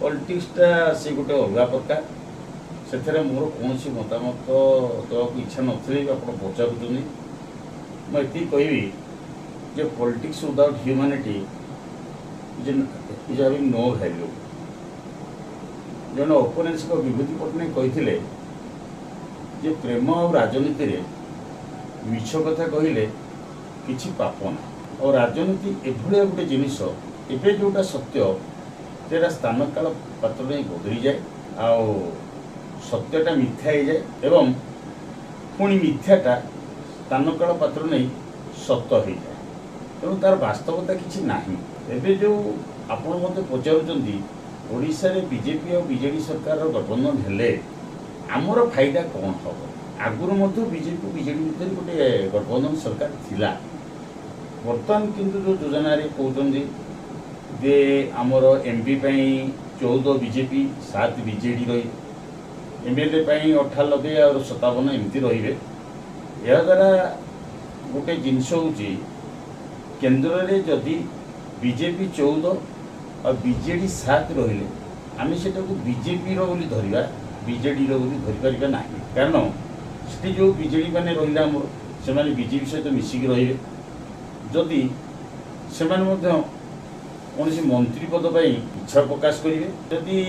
पॉलिटिक्सटा से गोटे अलग प्रकार से मोर कौन मतामत देवाक इच्छा नथी आप पचारूँ मुझे कहबी जे politics without humanity is having no value. जन ओपोनेंट्स को विभूति पट्टनायक कहते जे प्रेम और राजनीति रे मिछ कथा कहले किछि पाप ना और राजनीति एभलिया गोटे जिनिस एबे जोटा सत्य तेरा स्थान काल पात्र नहीं बदली जाए आउ सत्यटा मिथ्या हो जाए एवं पुणी मिथ्याटा स्थान काल पात्र नहीं सत्य हो जाए तेणु तार वास्तवता किछि नाही। एबे जो आपण मते पचारुचंदी ओडिशा रे बीजेपी और बीजेडी सरकार गठबंधन हेले आमर फायदा कौन हम आगुरी मध्य बीजेपी बीजेडी भितर गोटे गठबंधन सरकार थिला बर्तमान किंतु जो योजना कहते जे आमर एमपी 14 बीजेपी 7 बीजेडी रही एमएलए 98 और 57 एमती रे या द्वारा गोटे जिनस हूँ केन्द्र रे जदि बीजेपी 14 और बीजेडी 7 रही आम से बीजेपी बोली धरवा बीजेडी बोली धरीपर ना कारण से जो बीजेडी मैंने रहा से बीजेपी सहित मिसिक रे जदि से कौन मंत्री पद पर इच्छा प्रकाश करेंगे जदि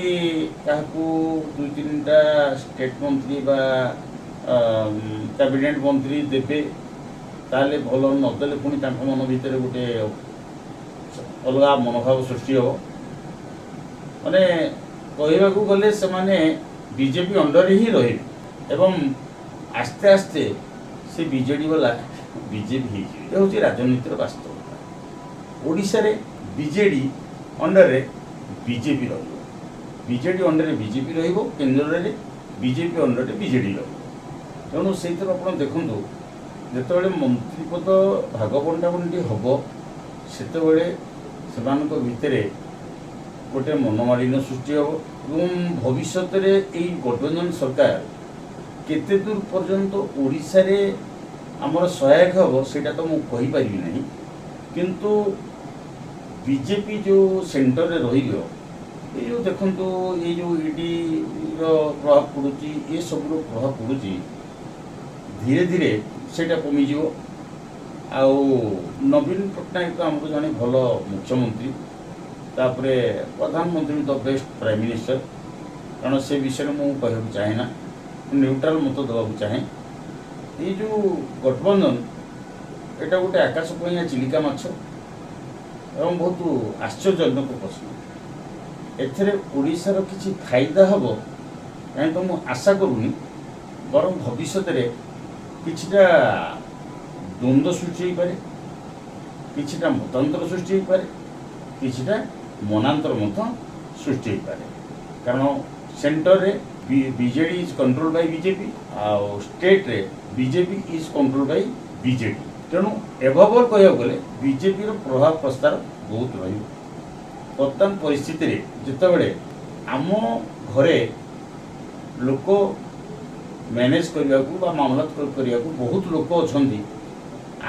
क्या 2-3टा स्टेट मंत्री बा कैबिनेट मंत्री देवे ताले भल नदेले पुणी मन भितर गोटे अलग मनोभाव सृष्टि हम माने कहवा गले से माने बीजेपी अंडर ही रही एवं आस्ते आस्ते से बीजेडी वाला बीजेपी हूँ राजनीतिर वास्तवता। ओडिशा रे बीजेडी अंडर रे बीजेपी बीजेडी अंडर रे बीजेपी केन्द्र रे बीजेपी अंडर रे बीजेडी तेणु से आप देखूँ जिते मंत्री पद भाग बंटा बंटी हम से भितर गोटे मनमालिन्य सृष्टि हम भविष्य गठबंधन सरकार केते दूर पर्यंत ओडिशा रे आमर सहायक हम सेटा तो मुझे पारि ना किंतु बीजेपी जो सेंटर रे रही ये जो देखो ये जो ईडी प्रभाव पड़ुची ये सब प्रभाव पड़ुची धीरे धीरे सेटा कमिज आउ नवीन पट्टनायक आम जड़े भल मुख्यमंत्री तापरे प्रधानमंत्री द बेस्ट प्राइम मिनिस्टर कारण से विषय में मुझे कहूँ चाहे ना न्यूट्राल मत देवाक चाहे ये जो गठबंधन एटा गोटे आकाश कईया चिलिका माछ एवं बहुत आश्चर्यजनक प्रश्न एथेरे ओडिशार किछि फायदा हम कहीं तो मुझे आशा करूनी बर भविष्य किछिटा द्वंद्व सृष्टि हो पारे किछिटा मतांतर सृष्टि हो पारे किछिटा मनांतर मत सृष्टि हो पारे कारण सेंटर रे BJD is control by BJP आउ स्टेट रे BJP is control by BJD तेणु एभव कह गले बीजेपी प्रभाव प्रस्तार बहुत वर्तमान परिस्थिति जितेबले आम घरे लोक मैनेज करने को मामला करने को बहुत लोक अच्छा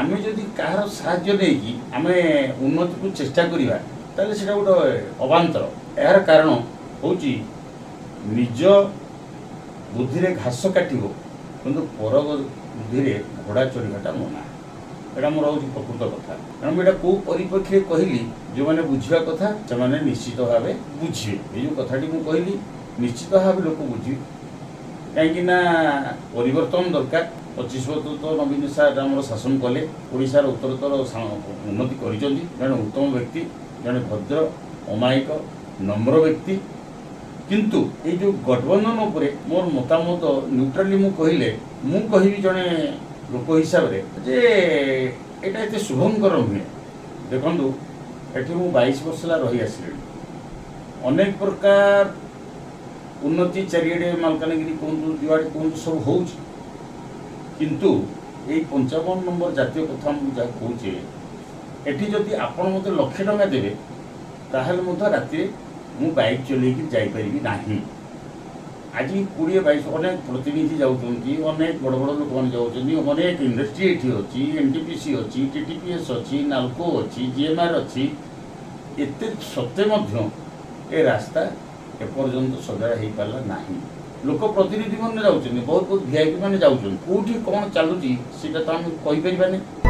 आम जदि कहार साहाय्य नहीं आम उन्नति को चेष्टा करवा ताले सेटा गोटे अवांतर यार कारण हूँ निज बुद्धि रे घास काटिबो किंतु पर बुद्धि रे घोड़ा चढ़ाटा मना एटा मोर हूँ प्रकृत कथा कारण मुझे कौ परिप्रेक्षी कहली जो मैंने बुझा कथा से निश्चित भाव बुझे ये जो कथाटी मुझे कहली निश्चित भाव लोक बुझे कहीं परिवर्तन दरकार 25 वर्ष तो नवीन सार आम शासन कले ओडिशार उत्तरोत्तर उन्नति कर जड़े उत्तम व्यक्ति जड़े भद्र अमायिक नम्र व्यक्ति किंतु ये जो गठबंधन उपरे मोर मतामत न्यूट्राली मु कहले मु कहबी जड़े लोक हिसाब से जे एटा एते शुभंकर नुहे देखु एटी मु 22 वर्ष रही आसिले अनेक प्रकार उन्नति चारिड़े मालकानगिरी कहतु जुआड़े कहतु सब हो किंतु ये 55 नंबर जातीय कथा मुझे कहे एटी जदि आपण मत 1 लाख टंका देवे ताहले राति मु बाइक चलैकी जापरि ना आज 20-22 अनेक प्रतिनिधि जाऊँगी अनेक बड़ बड़ लोक मैंने जाऊँगी अनेक इंडस्ट्री ये अच्छी एनटीपीसी अच्छी टीटीपीएस अच्छी नाल्को अच्छी जीएमआर अच्छी एत सत्वे ए रास्ता एपर्यंत सजाड़ हो पारा ना। लोक प्रतिनिधि मैंने जाऊँ बहुत बहुत वीआईपी मैंने जाऊँ कौटी कौन चलुची तो आम कहीपर।